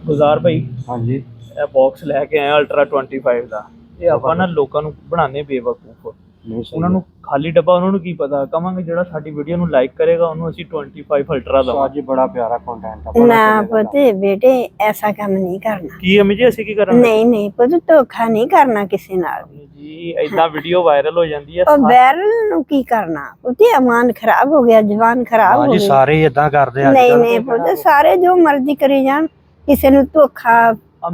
ਗੁਜ਼ਾਰ ਭਾਈ हाँ जी ਇਹ ਬਾਕਸ ਲੈ ਕੇ ਆਏ ਅਲਟਰਾ 25 ਦਾ। ਇਹ ਆਪਾਂ ਨਾ ਲੋਕਾਂ ਨੂੰ ਬਣਾਉਂਦੇ ਬੇਵਕੂਫ। ਉਹਨਾਂ ਨੂੰ ਖਾਲੀ ਡੱਬਾ ਉਹਨਾਂ ਨੂੰ ਕੀ ਪਤਾ। ਕਵਾਂਗੇ ਜਿਹੜਾ ਸਾਡੀ ਵੀਡੀਓ ਨੂੰ ਲਾਈਕ ਕਰੇਗਾ ਉਹਨੂੰ ਅਸੀਂ 25 ਅਲਟਰਾ ਦਵਾਂਗੇ। बड़ा प्यारा कंटेंट है ना पुत बेटे ऐसा काम नहीं करना। ਕੀ ਅਮੀ ਜੀ ਅਸੀਂ ਕੀ ਕਰਾਂਗੇ? नहीं नहीं पुत धोखा नहीं करना किसी नाल ਜੀ ਏਦਾਂ ਵੀਡੀਓ ਵਾਇਰਲ ਹੋ ਜਾਂਦੀ ਹੈ। और बैरल नु की करना पुत अमान खराब हो गया जवान खराब हो जी गई। सारे ही इदा करते हैं नहीं नहीं पुत सारे जो मर्जी करी जान किसी नु धोखा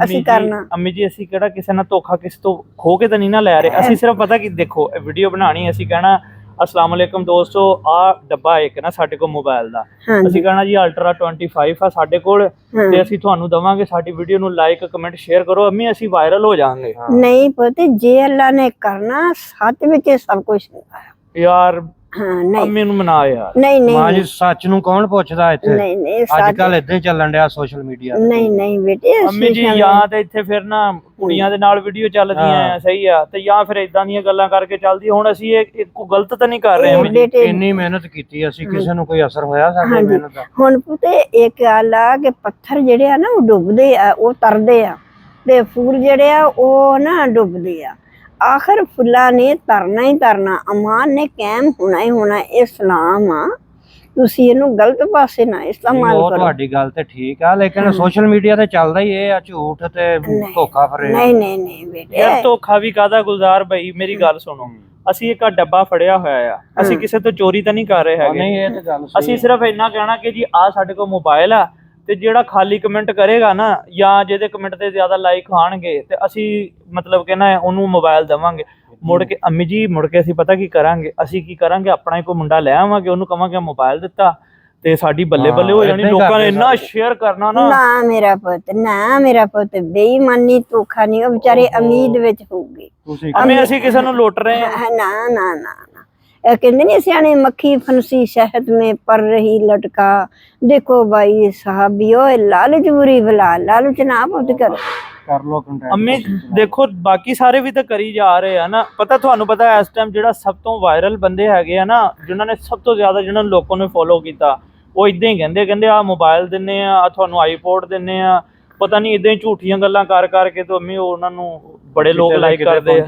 ਅਸੀਂ ਕਰਨਾ। ਅੰਮੀ ਜੀ ਅਸੀਂ ਕਿਹੜਾ ਕਿਸੇ ਨਾਲ ਧੋਖਾ ਕਿਸੇ ਤੋਂ ਖੋ ਕੇ ਤਾਂ ਨਹੀਂ ਨਾ ਲੈ ਰਹੇ। ਅਸੀਂ ਸਿਰਫ ਪਤਾ ਕੀ ਦੇਖੋ ਇਹ ਵੀਡੀਓ ਬਣਾਣੀ ਅਸੀਂ ਕਹਿਣਾ अस्सलाम वालेकुम दोस्तों आ डब्बा एक ना साडे को मोबाइल दा ਅਸੀਂ कहना जी अल्ट्रा 25 ਆ ਸਾਡੇ ਕੋਲ ਤੇ ਅਸੀਂ ਤੁਹਾਨੂੰ ਦਵਾਂਗੇ। ਸਾਡੀ ਵੀਡੀਓ ਨੂੰ ਲਾਈਕ ਕਮੈਂਟ ਸ਼ੇਅਰ ਕਰੋ ਅੰਮੀ ਅਸੀਂ ਵਾਇਰਲ ਹੋ ਜਾਾਂਗੇ। ਨਹੀਂ ਪੁੱਤ ਜੇ ਅੱਲਾ ਨੇ ਕਰਨਾ ਸੱਚ ਵਿੱਚ ਸਭ ਕੁਝ ਹੁੰਦਾ ਯਾਰ। ਹਾਂ ਨਹੀਂ ਅੰਮੀ ਨੂੰ ਮਨਾ ਯਾਰ। ਨਹੀਂ ਨਹੀਂ ਮਾਂ ਜੀ ਸੱਚ ਨੂੰ ਕੌਣ ਪੁੱਛਦਾ ਇੱਥੇ? ਨਹੀਂ ਨਹੀਂ ਅੱਜ ਕੱਲ ਇਦਾਂ ਹੀ ਚੱਲਣ ਡਿਆ ਸੋਸ਼ਲ ਮੀਡੀਆ ਤੇ। ਨਹੀਂ ਨਹੀਂ ਬੇਟੇ ਅੰਮੀ ਜੀ ਜਾਂ ਤੇ ਇੱਥੇ ਫਿਰ ਨਾ ਕੁੜੀਆਂ ਦੇ ਨਾਲ ਵੀਡੀਓ ਚੱਲਦੀਆਂ ਆ ਸਹੀ ਆ ਤੇ ਜਾਂ ਫਿਰ ਇਦਾਂ ਦੀਆਂ ਗੱਲਾਂ ਕਰਕੇ ਚੱਲਦੀ। ਹੁਣ ਅਸੀਂ ਇਹ ਕੋਈ ਗਲਤ ਤਾਂ ਨਹੀਂ ਕਰ ਰਹੇ ਅੰਮੀ ਜੀ। ਇੰਨੀ ਮਿਹਨਤ ਕੀਤੀ ਅਸੀਂ ਕਿਸੇ ਨੂੰ ਕੋਈ ਅਸਰ ਹੋਇਆ ਸਾਡੀ ਮਿਹਨਤ ਦਾ? ਹੁਣ ਪੁੱਤੇ ਇੱਕ ਗੱਲ ਆ ਕਿ ਪੱਥਰ ਜਿਹੜੇ ਆ ਨਾ ਉਹ ਡੁੱਬਦੇ ਆ ਉਹ ਤਰਦੇ ਆ ਤੇ ਫੂਲ ਜਿਹੜੇ ਆ ਉਹ ਨਾ ਡੁੱਬਦੇ ਆ। ਆਖਰ ਫੁੱਲਾਂ ਨੇ ਤਰਨਾ ਹੀ ਤਰਨਾ। ਅਮਾਨ ਨੇ ਕਾਇਮ ਹੋਣਾ ਹੀ ਹੋਣਾ। ਇਸਲਾਮ ਆ ਤੁਸੀਂ ਇਹਨੂੰ ਗਲਤ ਪਾਸੇ ਨਾ ਇਸਤੇਮਾਲ ਕਰੋ। ਤੁਹਾਡੀ ਗੱਲ ਤੇ ਠੀਕ ਆ ਲੇਕਿਨ ਸੋਸ਼ਲ ਮੀਡੀਆ ਤੇ ਚੱਲਦਾ ਹੀ ਇਹ ਆ ਝੂਠ ਤੇ ਧੋਖਾ ਫਰੇ। ਨਹੀਂ ਨਹੀਂ ਨਹੀਂ ਬੇਟੇ ਯਾਰ ਧੋਖਾ ਵੀ ਕਾਹਦਾ ਗੁਲਜ਼ਾਰ ਭਾਈ ਮੇਰੀ ਗੱਲ ਸੁਣੋ। ਅਸੀਂ ਇੱਕ ਡੱਬਾ ਫੜਿਆ ਹੋਇਆ ਆ। ਅਸੀਂ ਕਿਸੇ ਤੋਂ ਚੋਰੀ ਤਾਂ ਨਹੀਂ ਕਰ ਰਹੇ ਹੈਗੇ। ਨਹੀਂ ਇਹ ਤੇ ਗੱਲ ਅਸੀਂ ਸਿਰਫ ਇੰਨਾ ਕਹਿਣਾ ਕਿ ਜੀ ਆ ਸਾਡੇ ਕੋਲ ਮੋਬਾਈਲ ਆ ਤੇ ਜਿਹੜਾ ਖਾਲੀ ਕਮੈਂਟ ਕਰੇਗਾ ਨਾ ਜਾਂ ਜਿਹਦੇ ਕਮੈਂਟ ਤੇ ਜ਼ਿਆਦਾ ਲਾਈਕ ਆਣਗੇ ਤੇ ਅਸੀਂ ਮਤਲਬ ਕਿ ਨਾ ਉਹਨੂੰ ਮੋਬਾਈਲ ਦੇਵਾਂਗੇ। ਮੁੜ ਕੇ ਅੰਮੀ ਜੀ ਮੁੜ ਕੇ ਅਸੀਂ ਪਤਾ ਕੀ ਕਰਾਂਗੇ? ਅਸੀਂ ਕੀ ਕਰਾਂਗੇ ਆਪਣਾ ਕੋਈ ਮੁੰਡਾ ਲੈ ਆਵਾਂਗੇ ਉਹਨੂੰ ਕਵਾਂਗੇ ਮੋਬਾਈਲ ਦਿੱਤਾ ਤੇ ਸਾਡੀ ਬੱਲੇ ਬੱਲੇ ਹੋ ਜਾਣੀ। ਲੋਕਾਂ ਨੇ ਇੰਨਾ ਸ਼ੇਅਰ ਕਰਨਾ ਨਾ। ਨਾ ਮੇਰਾ ਪੁੱਤ ਬੇਈਮਾਨੀ ਧੋਖਾ ਨਹੀਂ। ਉਹ ਵਿਚਾਰੇ ਉਮੀਦ ਵਿੱਚ ਹੋਊਗੇ। ਅੰਮੀ ਅਸੀਂ ਕਿਸੇ ਨੂੰ ਲੁੱਟ ਰਹੇ ਹਾਂ? ਨਾ ਨਾ ਨਾ ਇਹ ਕਹਿੰਦੇ ਨਹੀਂ ਸਿਆਣੇ ਮੱਖੀ ਫਨਸੀ ਸ਼ਹਿਦ में पर रही लटका। देखो भाई साहबियो लालच बुरी बला लालच ना पुत करो ਕਰ ਲੋ ਕੰਟੈਂਟ। ਅੰਮੀ ਦੇਖੋ ਬਾਕੀ ਸਾਰੇ ਵੀ ਤਾਂ ਕਰੀ ਜਾ ਰਹੇ ਆ ਨਾ। ਪਤਾ ਤੁਹਾਨੂੰ ਪਤਾ ਇਸ ਟਾਈਮ ਜਿਹੜਾ ਸਭ ਤੋਂ ਵਾਇਰਲ ਬੰਦੇ ਹੈਗੇ ਆ ਨਾ ਜਿਨ੍ਹਾਂ ਨੇ ਸਭ ਤੋਂ ਜ਼ਿਆਦਾ ਜਿਹਨਾਂ ਲੋਕਾਂ ਨੇ ਫੋਲੋ ਕੀਤਾ ਉਹ ਇਦਾਂ ਹੀ ਕਹਿੰਦੇ ਆ ਮੋਬਾਈਲ ਦਿੰਨੇ ਆ ਤੁਹਾਨੂੰ ਆਈਪੋਡ ਦਿੰਨੇ ਆ। ਪਤਾ ਨਹੀਂ ਇਦਾਂ ਹੀ ਝੂਠੀਆਂ ਗੱਲਾਂ ਕਰ ਕਰਕੇ ਤੇ ਅੰਮੀ ਉਹਨਾਂ ਨੂੰ ਬੜੇ ਲੋਕ ਲਾਈਕ ਕਰਦੇ ਆ।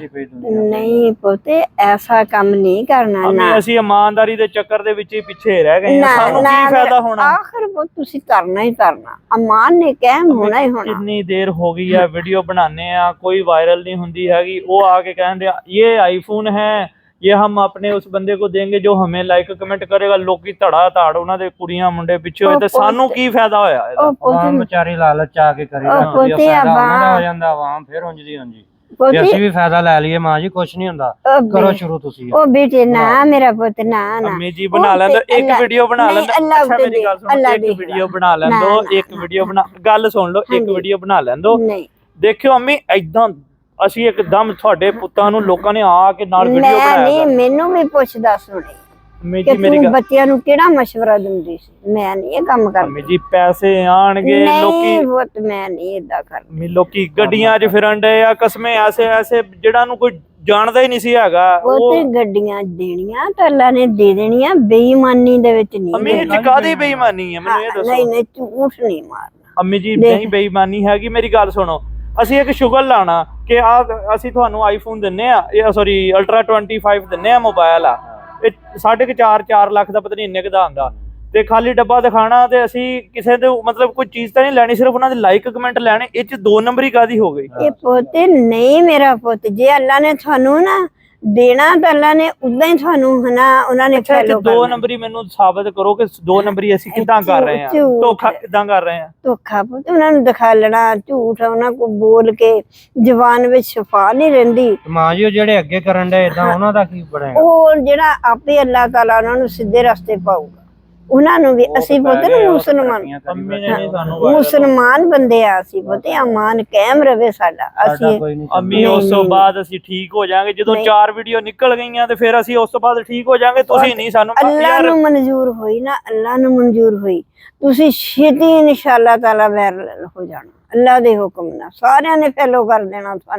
ਨਹੀਂ ਪੁੱਤੇ ਐਸਾ ਕੰਮ ਨਹੀਂ ਕਰਨਾ ਨਾ। ਅਸੀਂ ਇਮਾਨਦਾਰੀ ਦੇ ਚੱਕਰ ਦੇ ਵਿੱਚ ਹੀ ਪਿੱਛੇ ਰਹਿ ਗਏ ਆ। ਸਾਨੂੰ ਕੀ ਫਾਇਦਾ ਹੋਣਾ? ਆਖਰ ਪੁੱਤ ਤੁਸੀਂ ਕਰਨਾ ਹੀ ਕਰਨਾ। ਅਮਾਨ ਨੇ ਕਾਇਮ ਹੋਣਾ ਹੀ ਹੋਣਾ। ਕਿੰਨੀ ਦੇਰ ਹੋ ਗਈ ਆ ਵੀਡੀਓ ਬਣਾਉਂਦੇ ਆ ਕੋਈ ਵਾਇਰਲ ਨਹੀਂ ਹੁੰਦੀ ਹੈਗੀ। ਉਹ ਆ ਕੇ ਕਹਿੰਦੇ ਆ ਇਹ ਆਈਫੋਨ ਹੈ ये हम अपने उस बंदे को देंगे जो हमें लाइक कमेंट करेगा। लोकी धड़ा धड़ ਉਹਨਾਂ ਦੇ ਕੁੜੀਆਂ ਮੁੰਡੇ ਪਿੱਛੇ ਹੋਏ ਤੇ ਸਾਨੂੰ ਕੀ ਫਾਇਦਾ ਹੋਇਆ ਇਹਦਾ? ਆਵਾਮ ਵਿਚਾਰੀ ਲਾਲਚ ਆ ਕੇ ਕਰੀ ਜਾਂਦੀ ਆ। ਫਾਇਦਾ ਉਹਨਾਂ ਦਾ ਹੋ ਜਾਂਦਾ ਆਵਾਮ ਫਿਰ ਉਂਝਦੀ ਹਾਂਜੀ ਤੇ ਅਸੀਂ ਵੀ ਫਾਇਦਾ ਲੈ ਲਈਏ। ਮਾਂ ਜੀ ਕੁਛ ਨਹੀਂ ਹੁੰਦਾ ਕਰੋ ਸ਼ੁਰੂ ਤੁਸੀਂ। ਉਹ ਬੇਟੇ ਨਾ ਮੇਰਾ ਪੁੱਤ ਨਾ ਨਾ ਅੰਮੀ ਜੀ ਬਣਾ ਲੈਂਦੋ ਇੱਕ ਵੀਡੀਓ ਬਣਾ ਲੈਂਦੋ। ਅੱਛਾ ਮੇਰੀ ਗੱਲ ਸੁਣੋ ਇੱਕ ਵੀਡੀਓ ਬਣਾ ਲੈਂਦੋ। ਇੱਕ ਵੀਡੀਓ ਬਣਾ ਗੱਲ ਸੁਣ ਲਓ ਇੱਕ ਵੀਡੀਓ ਬਣਾ ਲੈਂਦੋ। ਦੇਖਿਓ ਅੰਮੀ ਏਦਾਂ ਅਸੀਂ ਇੱਕਦਮ ਤੁਹਾਡੇ ਪੁੱਤਾਂ ਨੂੰ ਲੋਕਾਂ ਨੇ ਆ ਕੇ ਨਾਲ ਵੀਡੀਓ ਬਣਾਇਆ। ਨਹੀਂ ਮੈਨੂੰ ਵੀ ਪੁੱਛਦਾ ਸੁਣੇ ਕਿ ਤੂੰ ਬੱਚਿਆਂ ਨੂੰ ਕਿਹੜਾ ਮਸ਼ਵਰਾ ਦਿੰਦੀ ਸੀ? ਮੈਂ ਨਹੀਂ ਇਹ ਕੰਮ ਕਰਦੀ। ਅੰਮੀ ਜੀ ਪੈਸੇ ਆਣਗੇ ਲੋਕੀ ਬਹੁਤ ਮੈਂ ਨਹੀਂ ਇਦਾਂ ਕਰਦੀ। ਲੋਕੀ ਗੱਡੀਆਂ 'ਚ ਫਿਰਨ ਡਏ ਆ ਕਸਮੇ ਐਸੇ ਜਿਹੜਾ ਨੂੰ ਕੋਈ ਜਾਣਦਾ ਹੀ ਨਹੀਂ ਸੀ ਹੈਗਾ। ਉਹ ਤੇ ਗੱਡੀਆਂ ਦੇਣੀਆਂ ਤਾਂ ਅੱਲਾ ਨੇ ਦੇ ਦੇਣੀਆਂ। ਬੇਈਮਾਨੀ ਦੇ ਵਿੱਚ ਨਹੀਂ। ਅੰਮੀ ਇਹ ਕਾਹਦੀ ਬੇਈਮਾਨੀ ਹੈ ਮੈਨੂੰ ਇਹ ਦੱਸੋ? ਨਹੀਂ ਝੂਠ ਨਹੀਂ ਮਾਰਨਾ ਅੰਮੀ ਜੀ ਨਹੀਂ ਬੇਈਮਾਨੀ ਹੈਗੀ। ਮੇਰੀ ਗੱਲ ਸੁਣੋ ਅਸੀਂ ਇੱਕ ਸ਼ੁਗਰ ਲਾਣਾ ਕਿ ਆ ਅਸੀਂ ਤੁਹਾਨੂੰ ਆਈਫੋਨ ਦਿੰਨੇ ਆ ਇਹ ਸੌਰੀ ਅਲਟਰਾ 25 ਦਿੰਨੇ ਆ ਮੋਬਾਈਲ ਆ। ਇਹ 4.5 ਲੱਖ ਦਾ ਪਤਾ ਨਹੀਂ ਇੰਨੇ ਦਾ ਆਂਦਾ ਤੇ ਖਾਲੀ ਡੱਬਾ ਦਿਖਾਣਾ ਤੇ ਅਸੀਂ ਕਿਸੇ ਦੇ ਮਤਲਬ ਕੋਈ ਚੀਜ਼ ਤਾਂ ਨਹੀਂ ਲੈਣੀ ਸਿਰਫ ਉਹਨਾਂ ਦੇ ਲਾਈਕ ਕਮੈਂਟ ਲੈਣੇ। ਇਹ 'ਚ 2 ਨੰਬਰੀ ਕਾਦੀ ਹੋ ਗਈ? ਇਹ ਪੁੱਤ ਨਹੀਂ ਮੇਰਾ ਪੁੱਤ ਜੇ ਅੱਲਾ ਨੇ ਤੁਹਾਨੂੰ ਨਾ ਦੇਣਾ ਤਾਂ ਅੱਲਾ ਨੇ ਉਦਾਂ ਹੀ ਤੁਹਾਨੂੰ ਹਨਾ ਉਹਨਾਂ ਨੇ ਫੈਲੋ 2 ਨੰਬਰੀ ਮੈਨੂੰ ਸਾਬਤ ਕਰੋ ਕਿ 2 ਨੰਬਰੀ ਅਸੀਂ ਕਿੱਦਾਂ ਕਰ ਰਹੇ ਆ? ਧੋਖਾ ਕਿੱਦਾਂ ਕਰ ਰਹੇ ਆ? ਧੋਖਾ ਪੁੱਤ ਉਹਨਾਂ ਨੂੰ ਦਿਖਾ ਲੈਣਾ ਝੂਠ ਉਹਨਾਂ ਕੋ ਬੋਲ ਕੇ ਜ਼ੁਬਾਨ ਵਿੱਚ ਸ਼ਫਾ ਨਹੀਂ ਰਹਿੰਦੀ। ਮਾਂ ਜੀ ਉਹ ਜਿਹੜੇ ਅੱਗੇ ਕਰਨ ਦੇ ਇਦਾਂ ਉਹਨਾਂ ਦਾ ਕੀ ਬਣੇਗਾ? ਉਹ ਜਿਹੜਾ ਆਪੇ ਅੱਲਾਹ ਤਾਲਾ ਉਹਨਾਂ ਨੂੰ ਸਿੱਧੇ ਰਸਤੇ ਪਾਊਗਾ। ਉਹਨਾਂ ਨੂੰ ਵੀ ਅਸੀਂ ਪੁੱਤ ਮੁਸਲਮਾਨ ਬੰਦੇ ਆ। ਅਸੀਂ ਪੁੱਤ ਅਮਾਨ ਕਾਇਮ ਰਵੇ ਸਾਡਾ। ਅਸੀਂ ਅੰਮੀ ਉਸ ਤੋਂ ਬਾਅਦ ਅਸੀਂ ਠੀਕ ਹੋ ਜਾਾਂਗੇ ਜਦੋਂ 4 ਵੀਡੀਓ ਨਿਕਲ ਗਈਆਂ ਤੇ ਫਿਰ ਅਸੀਂ ਉਸ ਤੋਂ ਬਾਅਦ ਠੀਕ ਹੋ ਜਾਾਂਗੇ। ਤੁਸੀਂ ਨਹੀਂ ਸਾਨੂੰ ਅੱਲਾਹ ਨੂੰ ਮਨਜ਼ੂਰ ਹੋਈ ਨਾ ਅੱਲਾਹ ਨੂੰ ਮਨਜ਼ੂਰ ਹੋਈ ਤੁਸੀਂ ਛੇਤੀ ਇਨਸ਼ਾਅੱਲਾ ਤਾਲਾ ਵਾਇਰਲ ਹੋ ਜਾਣਾ। ਅੱਲਾਹ ਦੇ ਹੁਕਮ ਨਾਲ ਸਾਰਿਆਂ ਨੇ ਫੈਲੋ ਕਰ ਦੇਣਾ ਤੁਹਾਨੂੰ।